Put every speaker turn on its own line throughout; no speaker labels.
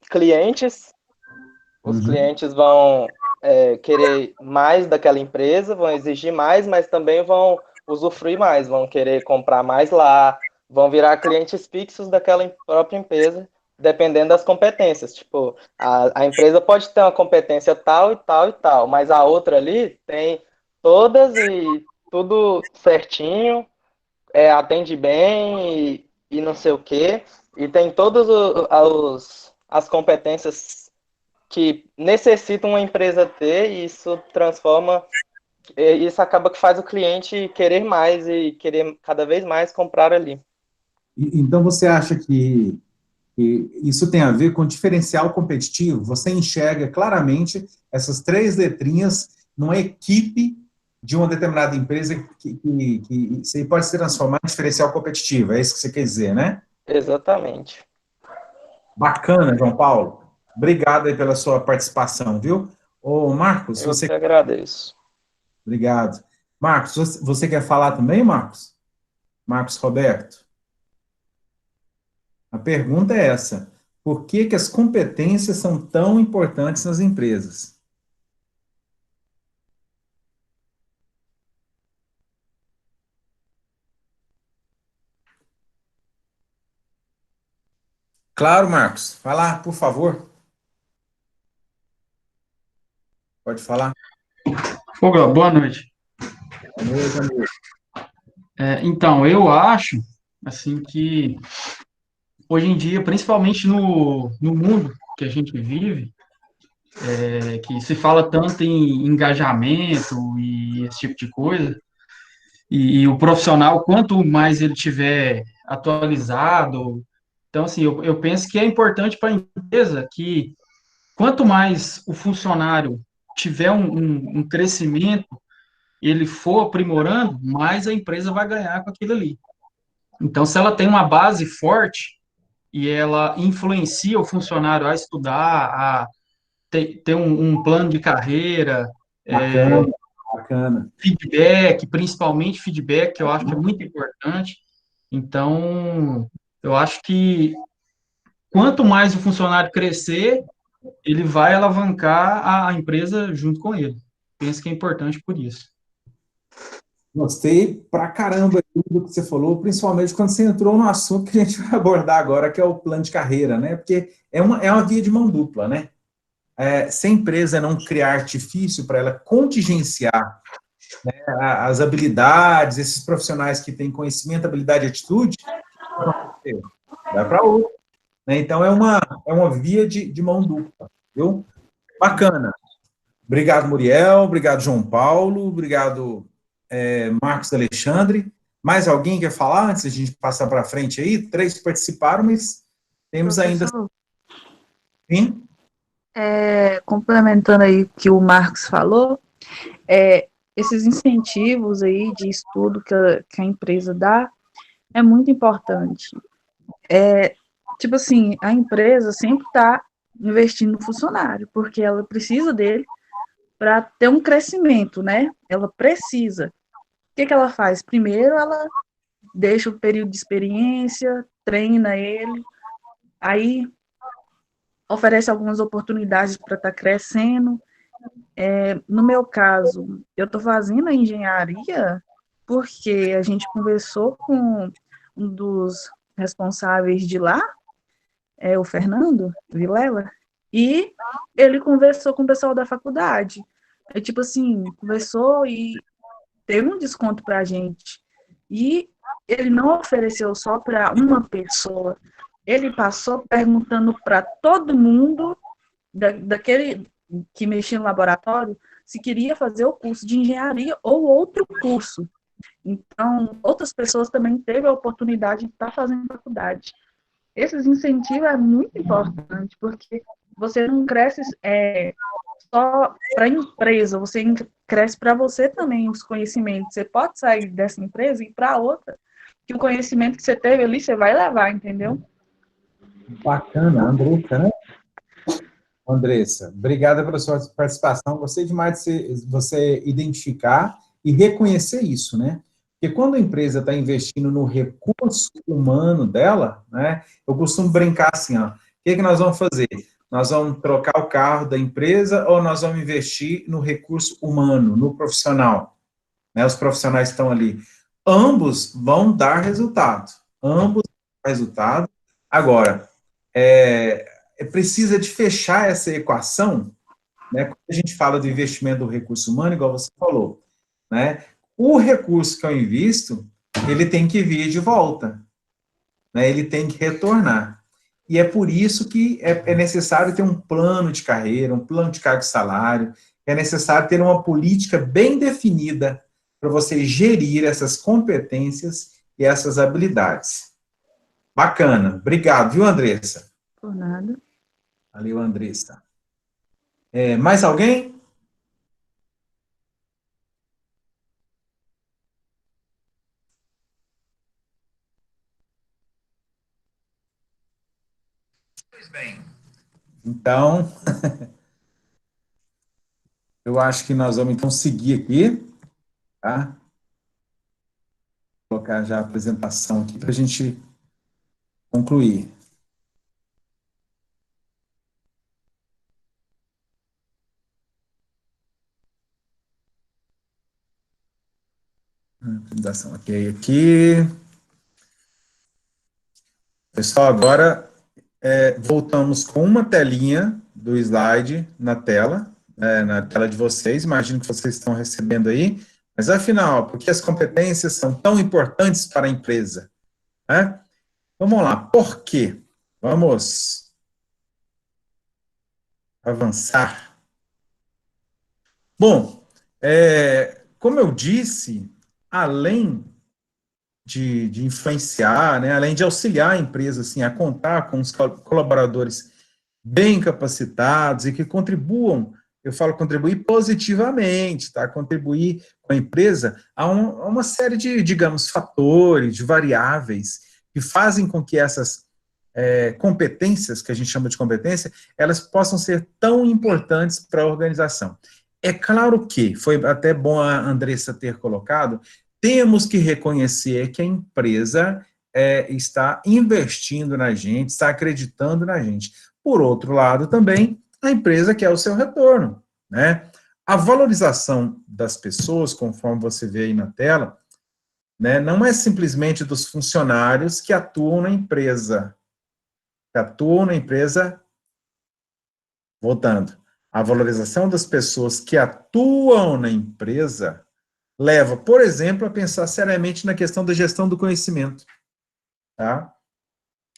clientes. Os clientes vão querer mais daquela empresa, vão exigir mais, mas também vão usufruir mais, vão querer comprar mais lá, vão virar clientes fixos daquela própria empresa, dependendo das competências. Tipo, a empresa pode ter uma competência tal e tal e tal, mas a outra ali tem todas e tudo certinho, atende bem e não sei o quê, e tem todas as competências que necessita uma empresa ter, e isso transforma, isso acaba que faz o cliente querer mais e querer cada vez mais comprar ali.
Então, você acha que isso tem a ver com diferencial competitivo? Você enxerga claramente essas três letrinhas numa equipe de uma determinada empresa que isso aí pode se transformar em diferencial competitivo, é isso que você quer dizer, né?
Exatamente.
Bacana, João Paulo. Obrigado aí pela sua participação, viu? Ô, Marcos,
Eu
você...
que agradeço.
Obrigado. Marcos, você quer falar também, Marcos? Marcos Roberto? A pergunta é essa: por que que as competências são tão importantes nas empresas? Claro, Marcos. Vai lá, por favor. Pode falar.
Ô, boa noite.
Boa noite, amigo.
Então, eu acho, assim, que hoje em dia, principalmente no mundo que a gente vive, que se fala tanto em engajamento e esse tipo de coisa, e o profissional, quanto mais ele tiver atualizado, então, assim, eu penso que é importante para a empresa que quanto mais o funcionário tiver um crescimento, ele for aprimorando, mais a empresa vai ganhar com aquilo ali. Então, se ela tem uma base forte e ela influencia o funcionário a estudar, a ter um plano de carreira,
Bacana, bacana.
feedback, principalmente feedback, que eu acho que é muito importante. Então, eu acho que quanto mais o funcionário crescer, ele vai alavancar a empresa junto com ele. Penso que é importante por isso.
Gostei pra caramba do que você falou, principalmente quando você entrou no assunto que a gente vai abordar agora, que é o plano de carreira, né? Porque é uma via de mão dupla, né? Se a empresa não criar artifício para ela contingenciar, né, as habilidades, esses profissionais que têm conhecimento, habilidade e atitude, vai para outra. Né? Então, é uma via de mão dupla, viu? Bacana. Obrigado, Muriel. Obrigado, João Paulo. Obrigado, Marcos Alexandre. Mais alguém quer falar antes da gente passar para frente aí? 3 participaram, mas temos ainda...
Professor,
Sim?
complementando aí o que o Marcos falou, esses incentivos aí de estudo que a empresa dá é muito importante. Tipo assim, a empresa sempre está investindo no funcionário, porque ela precisa dele para ter um crescimento, né? Ela precisa. O que que ela faz? Primeiro, ela deixa o período de experiência, treina ele, aí oferece algumas oportunidades para estar crescendo. No meu caso, eu estou fazendo a engenharia porque a gente conversou com um dos responsáveis de lá, o Fernando Vilela, e ele conversou com o pessoal da faculdade. Tipo assim, conversou e teve um desconto para a gente. E ele não ofereceu só para uma pessoa, ele passou perguntando para todo mundo daquele que mexia no laboratório se queria fazer o curso de engenharia ou outro curso. Então, outras pessoas também teve a oportunidade de estar fazendo faculdade. Esses incentivos é muito importante, porque você não cresce só para a empresa, você cresce para você também os conhecimentos. Você pode sair dessa empresa e ir para outra, que o conhecimento que você teve ali, você vai levar, entendeu?
Bacana, Andressa, né? Andressa, obrigada pela sua participação. Gostei demais de você identificar e reconhecer isso, né? Porque quando a empresa está investindo no recurso humano dela, né? Eu costumo brincar assim, ó, o que nós vamos fazer? nós vamos trocar o carro da empresa ou nós vamos investir no recurso humano, no profissional, né? Os profissionais estão ali. Ambos vão dar resultado. Ambos vão dar resultado. Agora, precisa de fechar essa equação, né? Quando a gente fala do investimento do recurso humano, igual você falou, né? O recurso que eu invisto, ele tem que vir de volta, né? Ele tem que retornar. E é por isso que é necessário ter um plano de carreira, um plano de cargo e salário, é necessário ter uma política bem definida para você gerir essas competências e essas habilidades. Bacana. Obrigado, viu, Andressa?
Por nada.
Valeu, Andressa. Mais alguém? Pois bem. Então, eu acho que nós vamos, então, seguir aqui, tá? Vou colocar já a apresentação aqui para a gente concluir. Apresentação aqui. Pessoal, agora voltamos com uma telinha do slide na tela de vocês. Imagino que vocês estão recebendo aí. Mas, afinal, por que as competências são tão importantes para a empresa? Né? Vamos lá, por quê? Vamos avançar. Bom, como eu disse, além de influenciar, né, além de auxiliar a empresa assim, a contar com os colaboradores bem capacitados e que contribuam, eu falo contribuir positivamente, tá? Contribuir com a empresa a uma série de, digamos, fatores, de variáveis que fazem com que essas competências, que a gente chama de competência, elas possam ser tão importantes para a organização. É claro que, foi até bom a Andressa ter colocado, temos que reconhecer que a empresa está investindo na gente, está acreditando na gente. Por outro lado, também, a empresa quer o seu retorno, né? A valorização das pessoas, conforme você vê aí na tela, né, não é simplesmente dos funcionários que atuam na empresa. Voltando, a valorização das pessoas que atuam na empresa leva, por exemplo, a pensar seriamente na questão da gestão do conhecimento. Tá?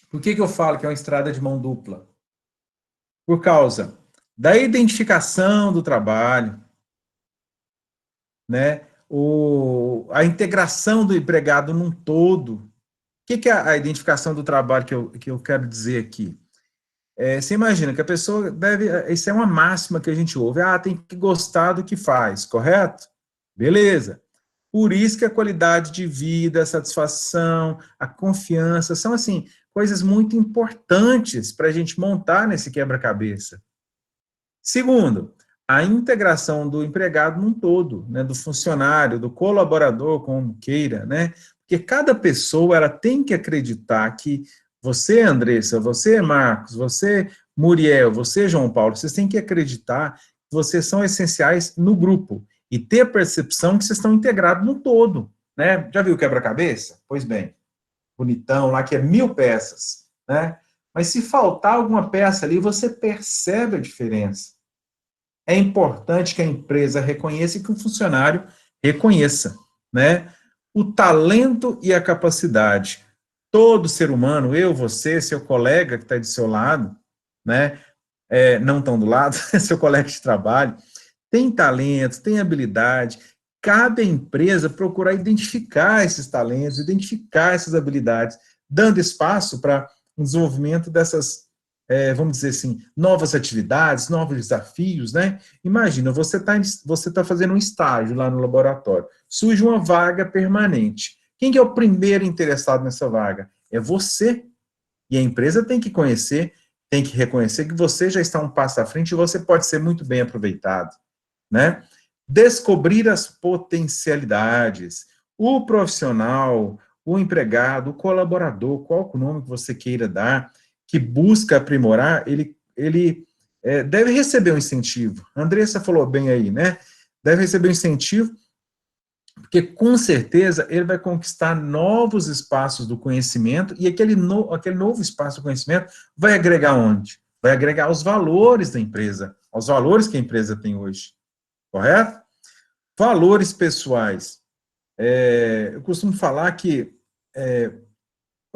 Por que eu falo que é uma estrada de mão dupla? Por causa da identificação do trabalho, né? A integração do empregado num todo. O que é a identificação do trabalho que eu quero dizer aqui? Você imagina que a pessoa deve... Isso é uma máxima que a gente ouve. Tem que gostar do que faz, correto? Beleza. Por isso que a qualidade de vida, a satisfação, a confiança, são, assim, coisas muito importantes para a gente montar nesse quebra-cabeça. Segundo, a integração do empregado num todo, né, do funcionário, do colaborador, como queira, né? Porque cada pessoa, ela tem que acreditar que você, Andressa, você, Marcos, você, Muriel, você, João Paulo, vocês têm que acreditar que vocês são essenciais no grupo e ter a percepção que vocês estão integrados no todo, né? Já viu o quebra-cabeça? Pois bem, bonitão lá, que é 1000 peças, né? Mas se faltar alguma peça ali, você percebe a diferença. É importante que a empresa reconheça e que o funcionário reconheça, né? O talento e a capacidade. Todo ser humano, eu, você, seu colega que está do seu lado, né? Não tão do lado, seu colega de trabalho, tem talento, tem habilidade. Cabe à empresa procurar identificar esses talentos, identificar essas habilidades, dando espaço para o desenvolvimento dessas, vamos dizer assim, novas atividades, novos desafios, né? Imagina, você tá fazendo um estágio lá no laboratório, surge uma vaga permanente. Quem que é o primeiro interessado nessa vaga? É você. E a empresa tem que conhecer, tem que reconhecer que você já está um passo à frente e você pode ser muito bem aproveitado, né? Descobrir as potencialidades. O profissional, o empregado, o colaborador, qual o nome que você queira dar, que busca aprimorar, ele deve receber um incentivo. A Andressa falou bem aí, né? Deve receber um incentivo, porque com certeza ele vai conquistar novos espaços do conhecimento, e aquele novo espaço do conhecimento vai agregar onde? Vai agregar aos valores da empresa, aos valores que a empresa tem hoje, correto? Valores pessoais. Eu costumo falar que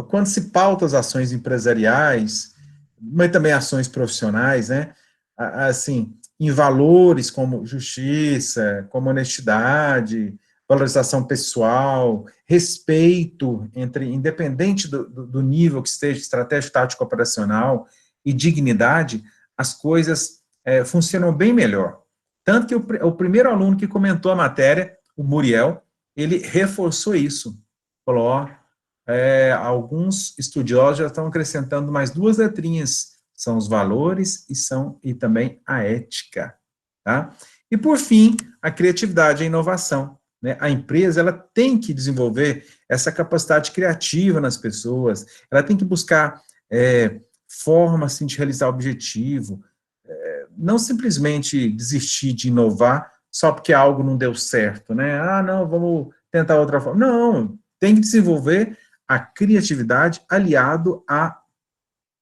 quando se pauta as ações empresariais, mas também ações profissionais, né? Assim, em valores como justiça, como honestidade, valorização pessoal, respeito independente do nível que esteja, estratégico, tático, operacional, e dignidade, as coisas funcionam bem melhor. Tanto que o primeiro aluno que comentou a matéria, o Muriel, ele reforçou isso. Falou, ó, alguns estudiosos já estão acrescentando mais 2 letrinhas, são os valores e também a ética, tá? E, por fim, a criatividade e a inovação, né? A empresa, ela tem que desenvolver essa capacidade criativa nas pessoas, ela tem que buscar forma, assim, de realizar o objetivo, não simplesmente desistir de inovar só porque algo não deu certo, né? Ah, não, vamos tentar outra forma. Não, tem que desenvolver a criatividade aliado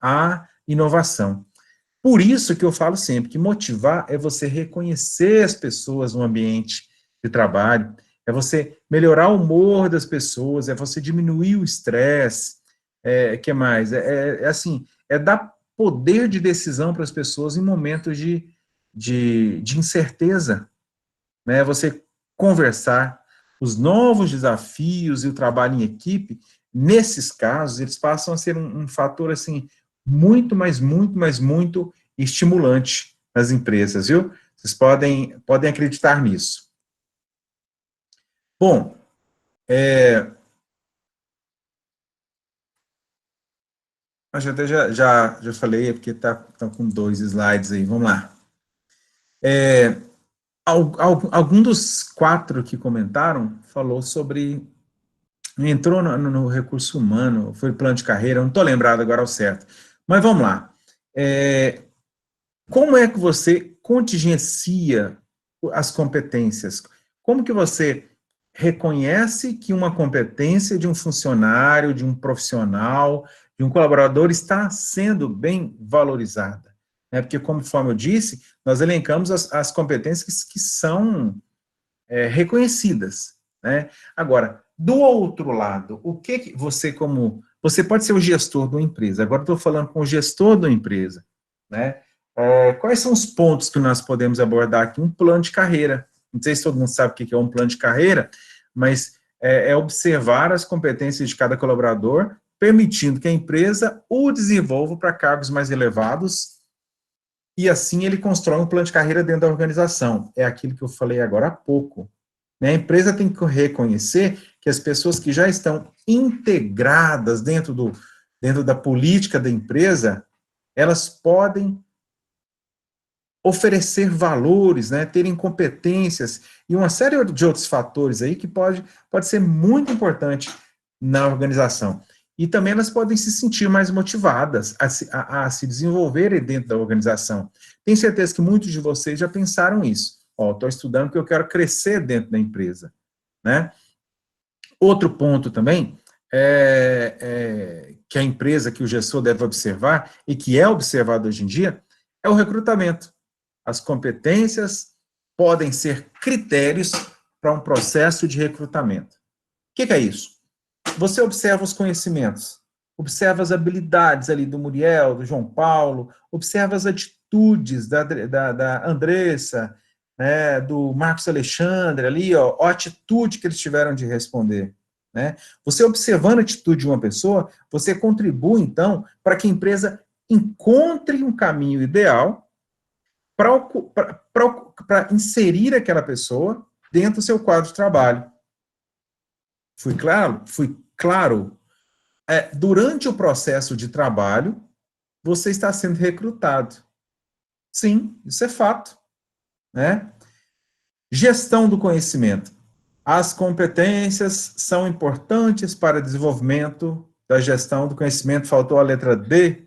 à inovação. Por isso que eu falo sempre que motivar é você reconhecer as pessoas no ambiente de trabalho, é você melhorar o humor das pessoas, é você diminuir o estresse, que mais? Assim, dar poder de decisão para as pessoas em momentos de incerteza, né? Você conversar os novos desafios e o trabalho em equipe, nesses casos, eles passam a ser um fator, assim, muito estimulante nas empresas, viu? Vocês podem acreditar nisso. Bom, acho que até já falei, porque tá com 2 slides aí, vamos lá. Algum dos 4 que comentaram falou sobre, entrou no recurso humano, foi plano de carreira, não estou lembrado agora ao certo, mas vamos lá. Como é que você contingencia as competências? Como que você reconhece que uma competência de um funcionário, de um profissional, de um colaborador está sendo bem valorizada? Porque, conforme eu disse, nós elencamos as competências que são reconhecidas, né? Agora, do outro lado, o que você você pode ser o gestor de uma empresa, agora estou falando com o gestor de uma empresa, né? Quais são os pontos que nós podemos abordar aqui? Um plano de carreira. Não sei se todo mundo sabe o que é um plano de carreira, mas observar as competências de cada colaborador, permitindo que a empresa o desenvolva para cargos mais elevados, e assim ele constrói um plano de carreira dentro da organização. É aquilo que eu falei agora há pouco, né? A empresa tem que reconhecer que as pessoas que já estão integradas dentro da política da empresa, elas podem oferecer valores, né, terem competências e uma série de outros fatores aí que pode ser muito importante na organização. E também elas podem se sentir mais motivadas a se desenvolverem dentro da organização. Tenho certeza que muitos de vocês já pensaram isso. Estou estudando porque eu quero crescer dentro da empresa, né? Outro ponto também que a empresa, que o gestor deve observar, e que é observado hoje em dia, é o recrutamento. As competências podem ser critérios para um processo de recrutamento. O que é isso? Você observa os conhecimentos, observa as habilidades ali do Muriel, do João Paulo, observa as atitudes da Andressa, né, do Marcos Alexandre ali, a atitude que eles tiveram de responder, né? Você observando a atitude de uma pessoa, você contribui, então, para que a empresa encontre um caminho ideal para inserir aquela pessoa dentro do seu quadro de trabalho. Fui claro? Fui claro. Durante o processo de trabalho, você está sendo recrutado. Sim, isso é fato, né? Gestão do conhecimento. As competências são importantes para o desenvolvimento da gestão do conhecimento. Faltou a letra D.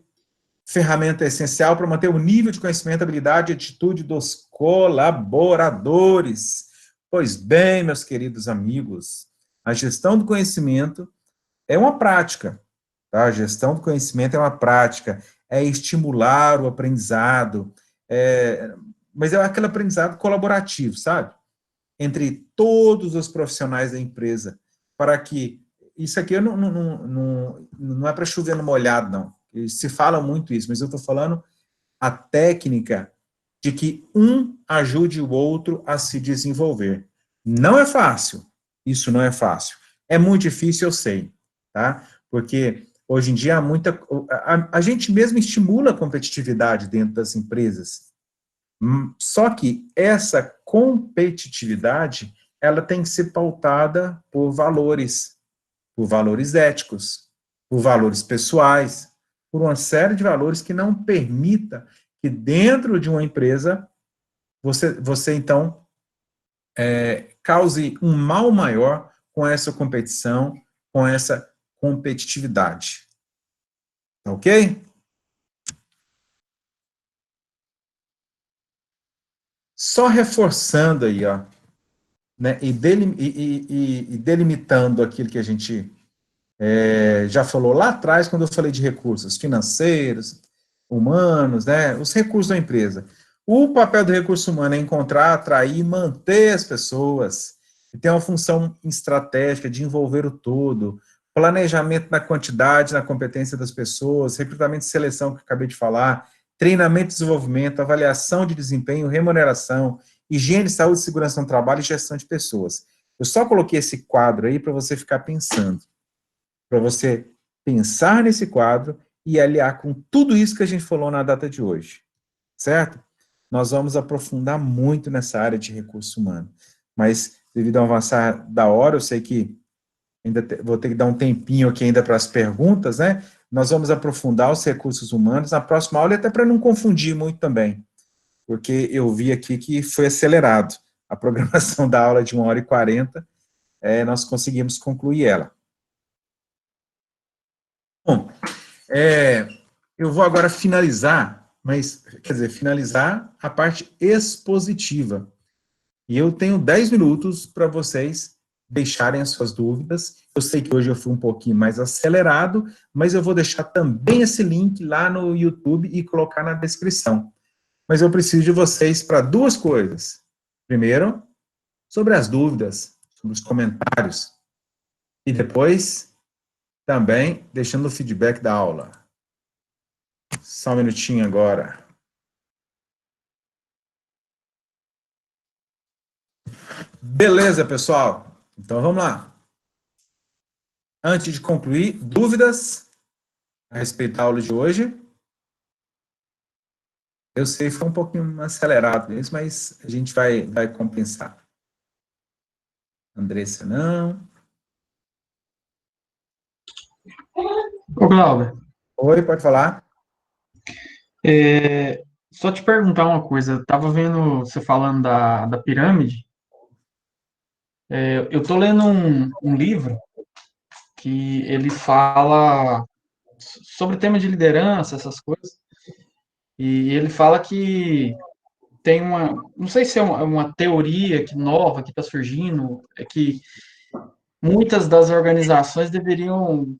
ferramenta essencial para manter o nível de conhecimento, habilidade e atitude dos colaboradores. Pois bem, meus queridos amigos, a gestão do conhecimento é uma prática, tá? A gestão do conhecimento é uma prática, é estimular o aprendizado, mas é aquele aprendizado colaborativo, sabe? Entre todos os profissionais da empresa, para que, isso aqui não é para chover no molhado, não, se fala muito isso, mas eu estou falando a técnica de que um ajude o outro a se desenvolver. Não é fácil, isso não é fácil. É muito difícil, eu sei, tá? Porque hoje em dia há muita... A gente mesmo estimula a competitividade dentro das empresas. Só que essa competitividade, ela tem que ser pautada por valores éticos, por valores pessoais, por uma série de valores que não permita que dentro de uma empresa você então, cause um mal maior com essa competição, com essa competitividade. Ok? Só reforçando aí, ó, né, e delimitando aquilo que a gente já falou lá atrás, quando eu falei de recursos financeiros, humanos, né, os recursos da empresa. O papel do recurso humano é encontrar, atrair e manter as pessoas, que tem uma função estratégica de envolver o todo, planejamento na quantidade, na competência das pessoas, recrutamento e seleção, que eu acabei de falar, treinamento e desenvolvimento, avaliação de desempenho, remuneração, higiene, saúde, segurança no trabalho e gestão de pessoas. Eu só coloquei esse quadro aí para você ficar pensando, para você pensar nesse quadro e aliar com tudo isso que a gente falou na data de hoje, certo? Nós vamos aprofundar muito nessa área de recurso humano, mas devido ao avançar da hora, eu sei que ainda vou ter que dar um tempinho aqui ainda para as perguntas, né? Nós vamos aprofundar os recursos humanos na próxima aula, e até para não confundir muito também, porque eu vi aqui que foi acelerado. A programação da aula de 1h40, nós conseguimos concluir ela. Bom, eu vou agora finalizar, finalizar a parte expositiva. E eu tenho 10 minutos para vocês deixarem as suas dúvidas. Eu sei que hoje eu fui um pouquinho mais acelerado, mas eu vou deixar também esse link lá no YouTube e colocar na descrição. Mas eu preciso de vocês para duas coisas. Primeiro, sobre as dúvidas, sobre os comentários. E depois, também, deixando o feedback da aula. Só um minutinho agora. Beleza, pessoal? Então, vamos lá. Antes de concluir, dúvidas a respeito da aula de hoje? Eu sei que foi um pouquinho acelerado isso, mas a gente vai compensar. Andressa, não.
Ô, Glauber.
Oi, pode falar.
Só te perguntar uma coisa. Eu estava vendo você falando da pirâmide. Eu estou lendo um livro que ele fala sobre tema de liderança, essas coisas. E ele fala que tem não sei se é uma teoria nova que está surgindo, é que muitas das organizações deveriam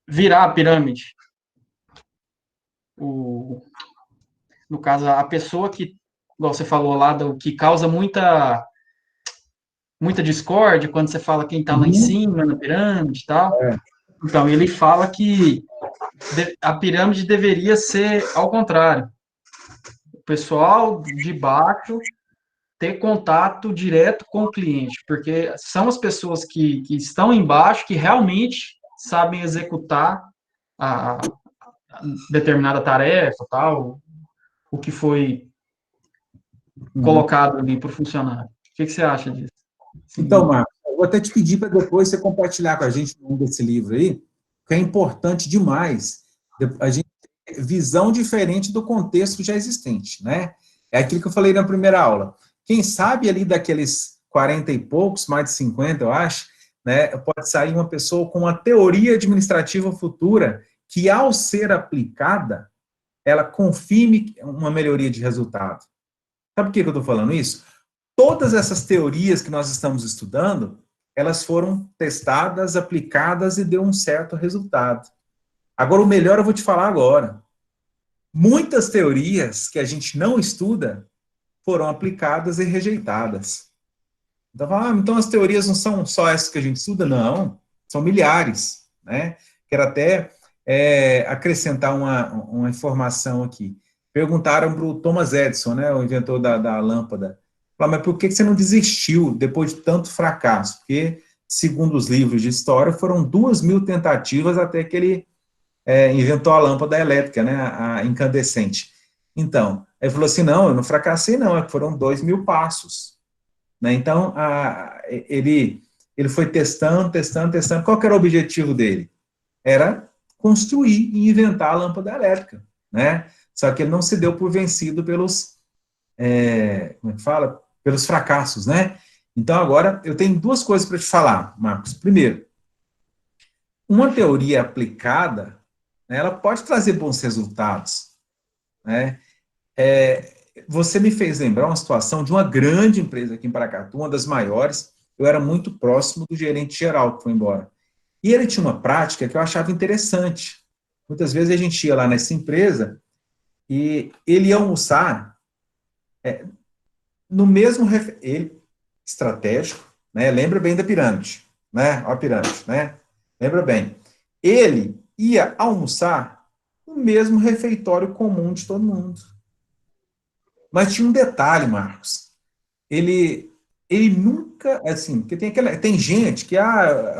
virar a pirâmide. No caso, a pessoa que, igual você falou lá, que causa muita discórdia quando você fala quem está lá em cima, na pirâmide e tal. Então, ele fala que a pirâmide deveria ser ao contrário. O pessoal de baixo ter contato direto com o cliente, porque são as pessoas que estão embaixo que realmente sabem executar a determinada tarefa, tal, o que foi colocado ali para o funcionário. O que você acha disso?
Então, Marcos, eu vou até te pedir para depois você compartilhar com a gente o nome desse livro aí, que é importante demais a gente ter visão diferente do contexto já existente, né? É aquilo que eu falei na primeira aula. Quem sabe ali daqueles 40 e poucos, mais de 50, eu acho, né, pode sair uma pessoa com uma teoria administrativa futura que, ao ser aplicada, ela confirme uma melhoria de resultado. Sabe por que eu estou falando isso? Todas essas teorias que nós estamos estudando, elas foram testadas, aplicadas e deu um certo resultado. Agora, o melhor eu vou te falar agora. Muitas teorias que a gente não estuda foram aplicadas e rejeitadas. Então as teorias não são só essas que a gente estuda? Não, são milhares, né? Quero até acrescentar uma informação aqui. Perguntaram para o Thomas Edison, né, o inventor da lâmpada, falaram, mas por que você não desistiu depois de tanto fracasso? Porque, segundo os livros de história, foram 2.000 tentativas até que ele inventou a lâmpada elétrica, né, a incandescente. Então, ele falou assim, não, eu não fracassei não, foram 2.000 passos. Né? Então, ele foi testando, qual que era o objetivo dele? Era construir e inventar a lâmpada elétrica, né? Só que ele não se deu por vencido pelos, como é que fala? Pelos fracassos, né? Então, agora, eu tenho duas coisas para te falar, Marcos. Primeiro, uma teoria aplicada, né, ela pode trazer bons resultados, né? Você me fez lembrar uma situação de uma grande empresa aqui em Paracatu, uma das maiores. Eu era muito próximo do gerente geral que foi embora. E ele tinha uma prática que eu achava interessante. Muitas vezes a gente ia lá nessa empresa e ele ia almoçar no mesmo... Ele, estratégico, né? Lembra bem da pirâmide, né? Ó a pirâmide, né? Lembra bem. Ele ia almoçar no mesmo refeitório comum de todo mundo. Mas tinha um detalhe, Marcos. Ele nunca, assim, porque tem gente que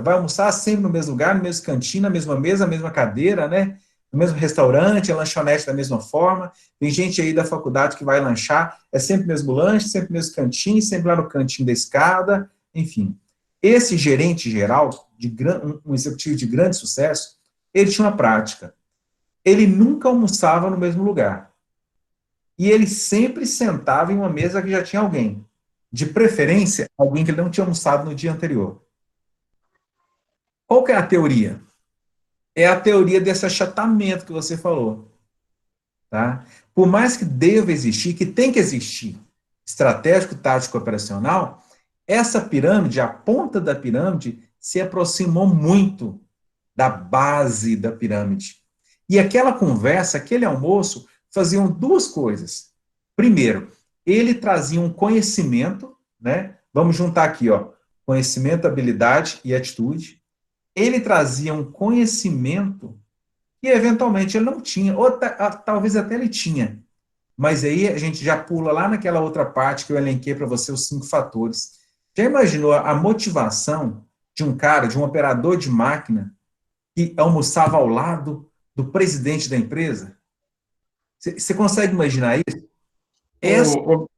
vai almoçar sempre no mesmo lugar, no mesmo cantinho, na mesma mesa, na mesma cadeira, né? No mesmo restaurante, a lanchonete da mesma forma. Tem gente aí da faculdade que vai lanchar, é sempre o mesmo lanche, sempre o mesmo cantinho, sempre lá no cantinho da escada, enfim. Esse gerente geral, um executivo de grande sucesso, ele tinha uma prática. Ele nunca almoçava no mesmo lugar. E ele sempre sentava em uma mesa que já tinha alguém. De preferência, alguém que ele não tinha almoçado no dia anterior. Qual que é a teoria? É a teoria desse achatamento que você falou. Tá? Por mais que deva existir, que tem que existir, estratégico, tático, operacional, essa pirâmide, a ponta da pirâmide, se aproximou muito da base da pirâmide. E aquela conversa, aquele almoço, faziam duas coisas. Primeiro, ele trazia um conhecimento, né? Vamos juntar aqui, ó, conhecimento, habilidade e atitude. Ele trazia um conhecimento que eventualmente ele não tinha, ou talvez até ele tinha. Mas aí a gente já pula lá naquela outra parte que eu elenquei para você, os 5 fatores. Já imaginou a motivação de um cara, de um operador de máquina, que almoçava ao lado do presidente da empresa? Você consegue imaginar isso? O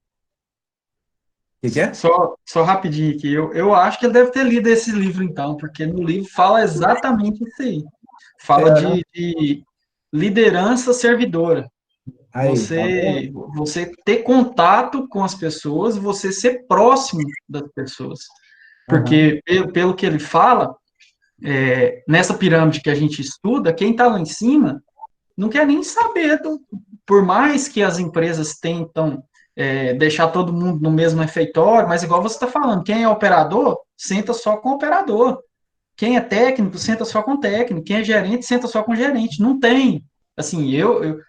que é?
Só rapidinho aqui, eu acho que ele deve ter lido esse livro, então, porque no livro fala exatamente isso aí. Fala de liderança servidora.
Aí,
Você ter contato com as pessoas, você ser próximo das pessoas. Porque, pelo que ele fala, nessa pirâmide que a gente estuda, quem está lá em cima não quer nem saber, por mais que as empresas tentam deixar todo mundo no mesmo refeitório, mas igual você está falando, quem é operador, senta só com o operador. Quem é técnico, senta só com o técnico. Quem é gerente, senta só com o gerente. Não tem. Assim, eu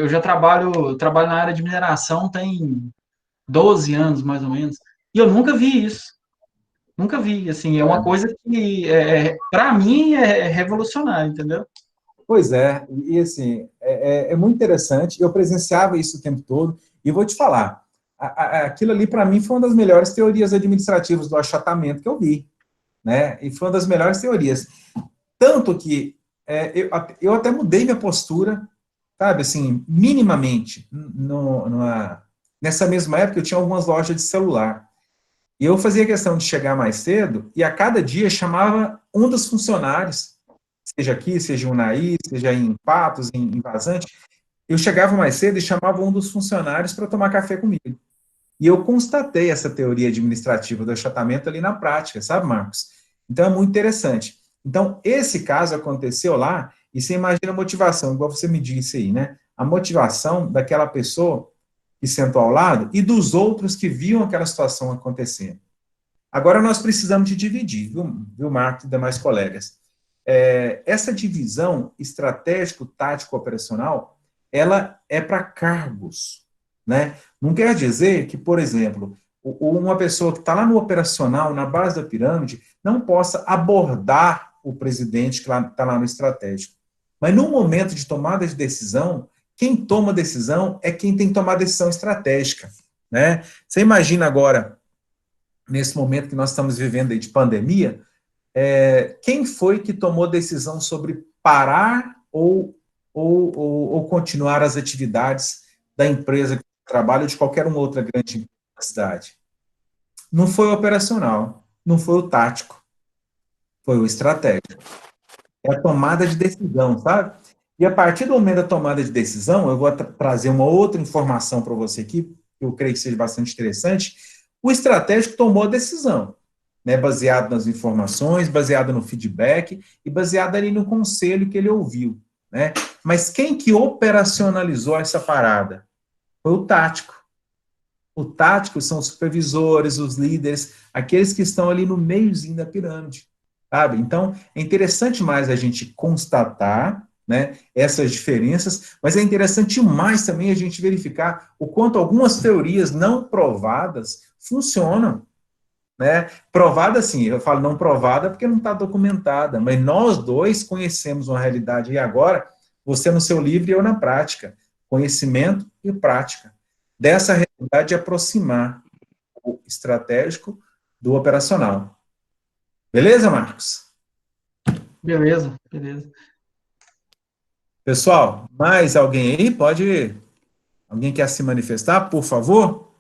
já trabalho na área de mineração tem 12 anos, mais ou menos, e eu nunca vi isso. Nunca vi, assim, é uma coisa que, para mim, é revolucionário, entendeu?
Pois é, e assim, é muito interessante, eu presenciava isso o tempo todo, e vou te falar, aquilo ali para mim foi uma das melhores teorias administrativas do achatamento que eu vi, né, e foi uma das melhores teorias, tanto que eu até mudei minha postura, sabe, assim, minimamente, nessa mesma época eu tinha algumas lojas de celular, e eu fazia questão de chegar mais cedo, e a cada dia chamava um dos funcionários, seja aqui, seja em Unai, seja em Patos, em Vazante, eu chegava mais cedo e chamava um dos funcionários para tomar café comigo. E eu constatei essa teoria administrativa do achatamento ali na prática, sabe, Marcos? Então, é muito interessante. Então, esse caso aconteceu lá, E você imagina a motivação, igual você me disse aí, né? A motivação daquela pessoa que sentou ao lado e dos outros que viam aquela situação acontecendo. Agora nós precisamos de dividir, viu Marcos e demais colegas? Essa divisão estratégico, tático, operacional, ela é para cargos, né? Não quer dizer que, por exemplo, uma pessoa que está lá no operacional, na base da pirâmide, não possa abordar o presidente que está lá no estratégico. Mas no momento de tomada de decisão, quem toma decisão é quem tem que tomar decisão estratégica, né? Você imagina agora, nesse momento que nós estamos vivendo aí de pandemia, quem foi que tomou decisão sobre parar ou continuar as atividades da empresa que trabalha ou de qualquer uma outra grande cidade? Não foi o operacional, não foi o tático, foi o estratégico. É a tomada de decisão, sabe? E a partir do momento da tomada de decisão, eu vou trazer uma outra informação para você aqui, que eu creio que seja bastante interessante. O estratégico tomou a decisão, né, baseado nas informações, baseado no feedback e baseado ali no conselho que ele ouviu, né? Mas quem que operacionalizou essa parada? Foi o tático. O tático são os supervisores, os líderes, aqueles que estão ali no meiozinho da pirâmide, sabe? Então, é interessante mais a gente constatar, né, essas diferenças, mas é interessante mais também a gente verificar o quanto algumas teorias não provadas funcionam, né? Provada, sim, eu falo não provada porque não está documentada, mas nós dois conhecemos uma realidade, e agora, você no seu livro e eu na prática, conhecimento e prática, dessa realidade de aproximar o estratégico do operacional. Beleza, Marcos?
Beleza, beleza.
Pessoal, mais alguém aí? Pode... Alguém quer se manifestar, por favor?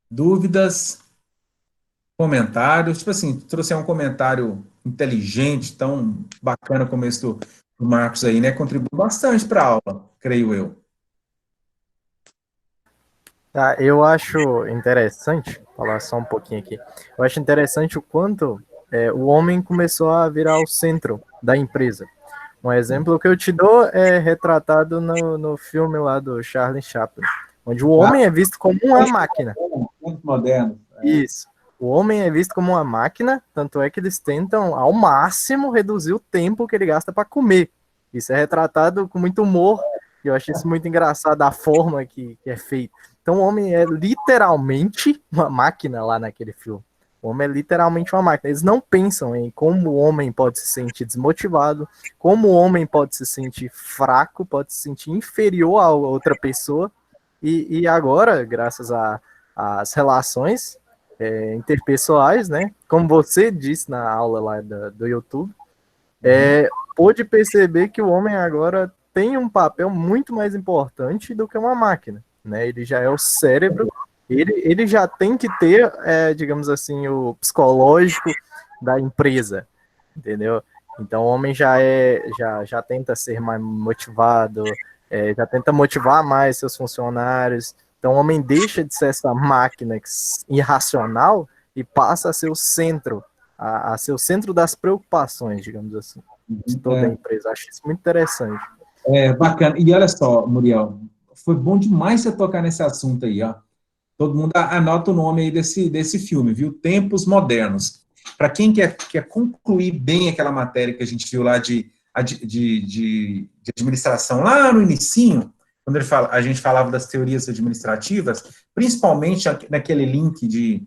Dúvidas? Comentários? Tipo assim, trouxe um comentário inteligente, tão bacana como esse do Marcos aí, né? Contribuiu bastante para a aula, creio eu.
Tá, eu acho interessante, falar só um pouquinho aqui, eu acho interessante o quanto o homem começou a virar o centro da empresa. Um exemplo que eu te dou é retratado no filme lá do Charlie Chaplin, onde o homem é visto como uma máquina.
Muito moderno.
Isso. O homem é visto como uma máquina, tanto é que eles tentam ao máximo reduzir o tempo que ele gasta para comer. Isso é retratado com muito humor, e eu acho isso muito engraçado, a forma que é feito. Então o homem é literalmente uma máquina lá naquele filme. O homem é literalmente uma máquina. Eles não pensam em como o homem pode se sentir desmotivado, como o homem pode se sentir fraco, pode se sentir inferior a outra pessoa. E agora, graças às relações interpessoais, né? Como você disse na aula lá do YouTube, pôde perceber que o homem agora tem um papel muito mais importante do que uma máquina, né? Ele já é o cérebro, ele já tem que ter, digamos assim, o psicológico da empresa, entendeu? Então o homem já tenta ser mais motivado, já tenta motivar mais seus funcionários. Então o homem deixa de ser essa máquina irracional e passa a ser o centro, a ser o centro das preocupações, digamos assim, de toda a empresa. Acho isso muito interessante.
Bacana. E olha só, Muriel, foi bom demais você tocar nesse assunto aí, ó. Todo mundo anota o nome aí desse filme, viu? Tempos Modernos. Para quem quer concluir bem aquela matéria que a gente viu lá de administração, lá no inicinho, quando a gente falava das teorias administrativas, principalmente naquele link de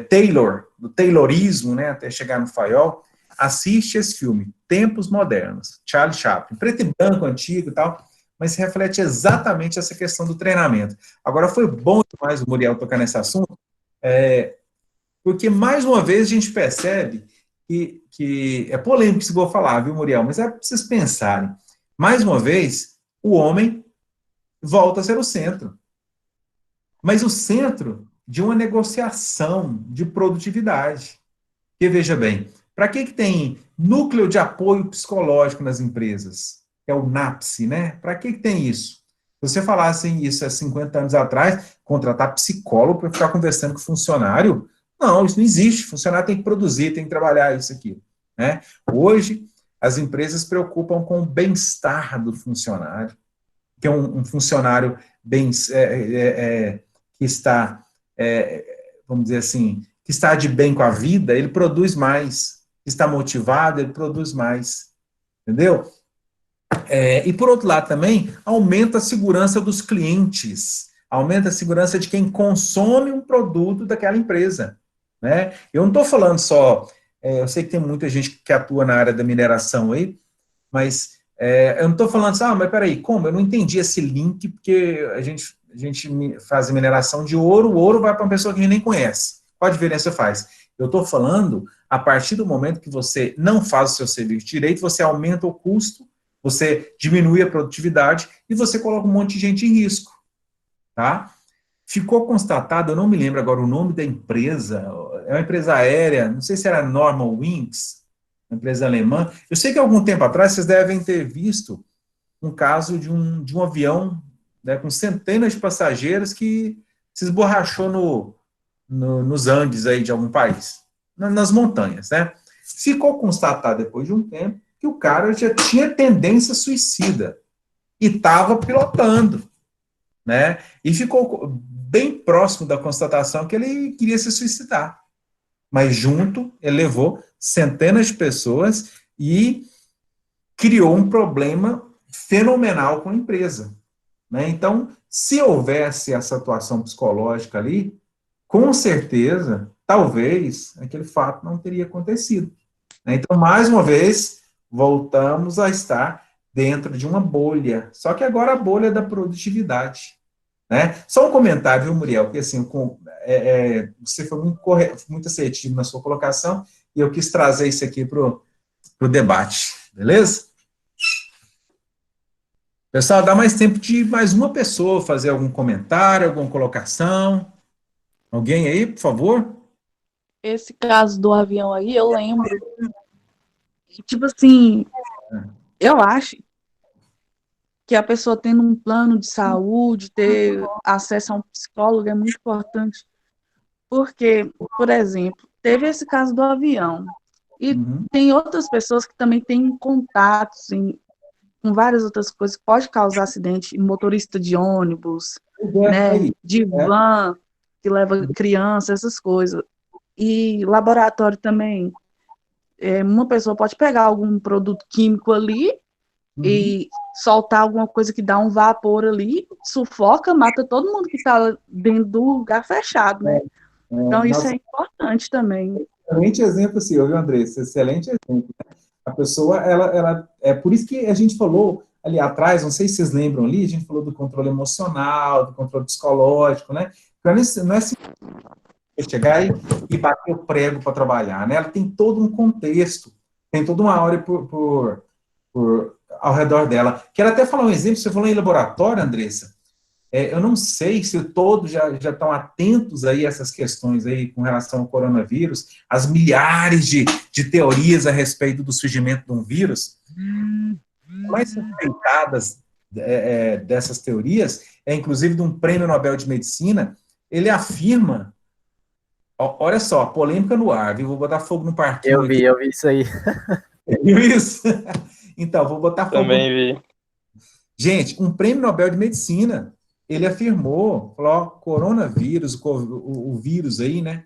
Taylor, do Taylorismo, né, até chegar no Fayol, assiste esse filme, Tempos Modernos, Charlie Chaplin, preto e branco, antigo e tal, mas reflete exatamente essa questão do treinamento. Agora, foi bom demais o Muriel tocar nesse assunto, porque, mais uma vez, a gente percebe que é polêmico isso que eu vou falar, viu, Muriel? Mas é para vocês pensarem. Mais uma vez, o homem volta a ser o centro. Mas o centro de uma negociação de produtividade. Porque, veja bem, para que tem núcleo de apoio psicológico nas empresas? É o NAPSE, né? Para que tem isso? Se você falasse isso há 50 anos atrás, contratar psicólogo para ficar conversando com o funcionário, Não, isso não existe. Funcionário tem que produzir, tem que trabalhar isso aqui, né? Hoje, as empresas se preocupam com o bem-estar do funcionário, que é um funcionário que está, vamos dizer assim, que está de bem com a vida, ele produz mais. Está motivado, ele produz mais. Entendeu? E, por outro lado, também, aumenta a segurança dos clientes, aumenta a segurança de quem consome um produto daquela empresa, né? Eu não estou falando só, eu sei que tem muita gente que atua na área da mineração aí, mas eu não estou falando assim, mas peraí, como? Eu não entendi esse link, porque a gente faz mineração de ouro, o ouro vai para uma pessoa que a gente nem conhece. Qual a diferença faz? Eu estou falando, a partir do momento que você não faz o seu serviço direito, você aumenta o custo, você diminui a produtividade e você coloca um monte de gente em risco, tá? Ficou constatado, eu não me lembro agora o nome da empresa, é uma empresa aérea, não sei se era Normal Wings, uma empresa alemã. Eu sei que algum tempo atrás vocês devem ter visto um caso de um avião, né, com centenas de passageiros que se esborrachou nos Andes aí de algum país, nas montanhas, né? Ficou constatado depois de um tempo que o cara já tinha tendência suicida e estava pilotando, né? E ficou bem próximo da constatação que ele queria se suicidar. Mas junto, ele levou centenas de pessoas e criou um problema fenomenal com a empresa, né? Então, se houvesse essa atuação psicológica ali, com certeza, talvez, aquele fato não teria acontecido, né? Então, mais uma vez, voltamos a estar dentro de uma bolha, só que agora a bolha da produtividade, né? Só um comentário, viu, Muriel, porque assim, você foi muito assertivo na sua colocação, e eu quis trazer isso aqui para o debate, beleza? Pessoal, dá mais tempo de mais uma pessoa fazer algum comentário, alguma colocação. Alguém aí, por favor?
Esse caso do avião aí, eu lembro. Tipo assim, eu acho que a pessoa tendo um plano de saúde, ter acesso a um psicólogo é muito importante. Porque, por exemplo, teve esse caso do avião. E tem outras pessoas que também têm contatos com várias outras coisas que pode causar acidente, motorista de ônibus, né, de van, que leva criança, essas coisas. E laboratório também. Uma pessoa pode pegar algum produto químico ali e soltar alguma coisa que dá um vapor ali, sufoca, mata todo mundo que está dentro do lugar fechado, né? Então, isso é importante também.
Excelente exemplo, sim, viu, Andressa? Excelente exemplo. A pessoa, é por isso que a gente falou ali atrás, não sei se vocês lembram ali, a gente falou do controle emocional, do controle psicológico, né? Não é assim, chegar e bater o prego para trabalhar, né? Ela tem todo um contexto, tem toda uma área ao redor dela. Quero até falar um exemplo, você falou em laboratório, Andressa, eu não sei se todos já estão atentos aí a essas questões aí com relação ao coronavírus, as milhares de teorias a respeito do surgimento de um vírus. Mais respeitadas dessas teorias inclusive, de um prêmio Nobel de Medicina. Ele afirma, olha só, polêmica no ar, viu? Vou botar fogo no parquinho.
Eu vi isso aí.
Viu isso? Então, vou botar fogo.
Também vi.
Gente, um prêmio Nobel de Medicina, ele afirmou, falou, coronavírus, o vírus aí, né,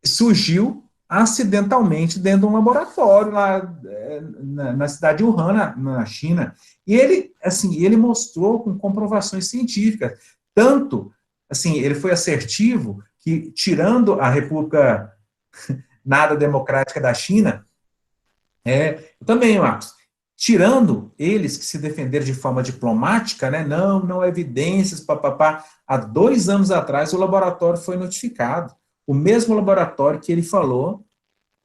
surgiu acidentalmente dentro de um laboratório lá na cidade de Wuhan, na China. E ele, assim, ele mostrou com comprovações científicas. Tanto, assim, ele foi assertivo que, tirando a República nada democrática da China, também, Marcos, tirando eles que se defenderam de forma diplomática, né, não há evidências, papapá, há 2 anos atrás o laboratório foi notificado. O mesmo laboratório que ele falou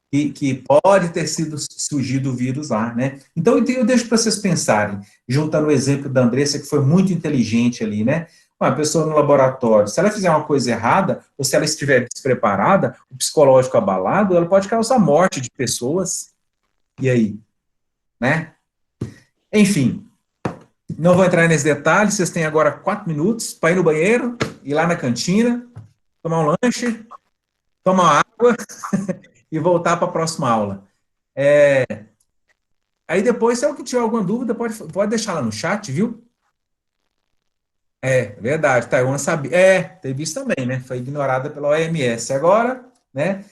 que pode ter surgido o vírus lá, né? Então, eu deixo para vocês pensarem, juntando o exemplo da Andressa, que foi muito inteligente ali, né? Uma pessoa no laboratório, se ela fizer uma coisa errada, ou se ela estiver despreparada, o psicológico abalado, ela pode causar morte de pessoas. E aí? Né? Enfim, não vou entrar nesse detalhe, vocês têm agora 4 minutos para ir no banheiro, ir lá na cantina, tomar um lanche, tomar água e voltar para a próxima aula. Aí depois, se alguém tiver alguma dúvida, pode deixar lá no chat, viu? Verdade, Taiwan sabia. Teve isso também, né? Foi ignorada pela OMS. Agora, né,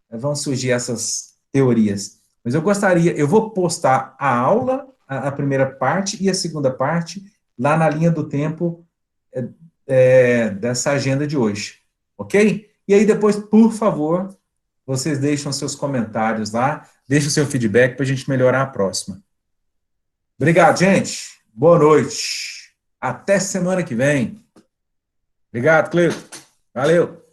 vão surgir essas teorias. Mas eu vou postar a aula, a primeira parte e a segunda parte, lá na linha do tempo dessa agenda de hoje. Ok? E aí depois, por favor, vocês deixam seus comentários lá, deixem o seu feedback para a gente melhorar a próxima. Obrigado, gente. Boa noite. Até semana que vem. Obrigado, Cleuto. Valeu.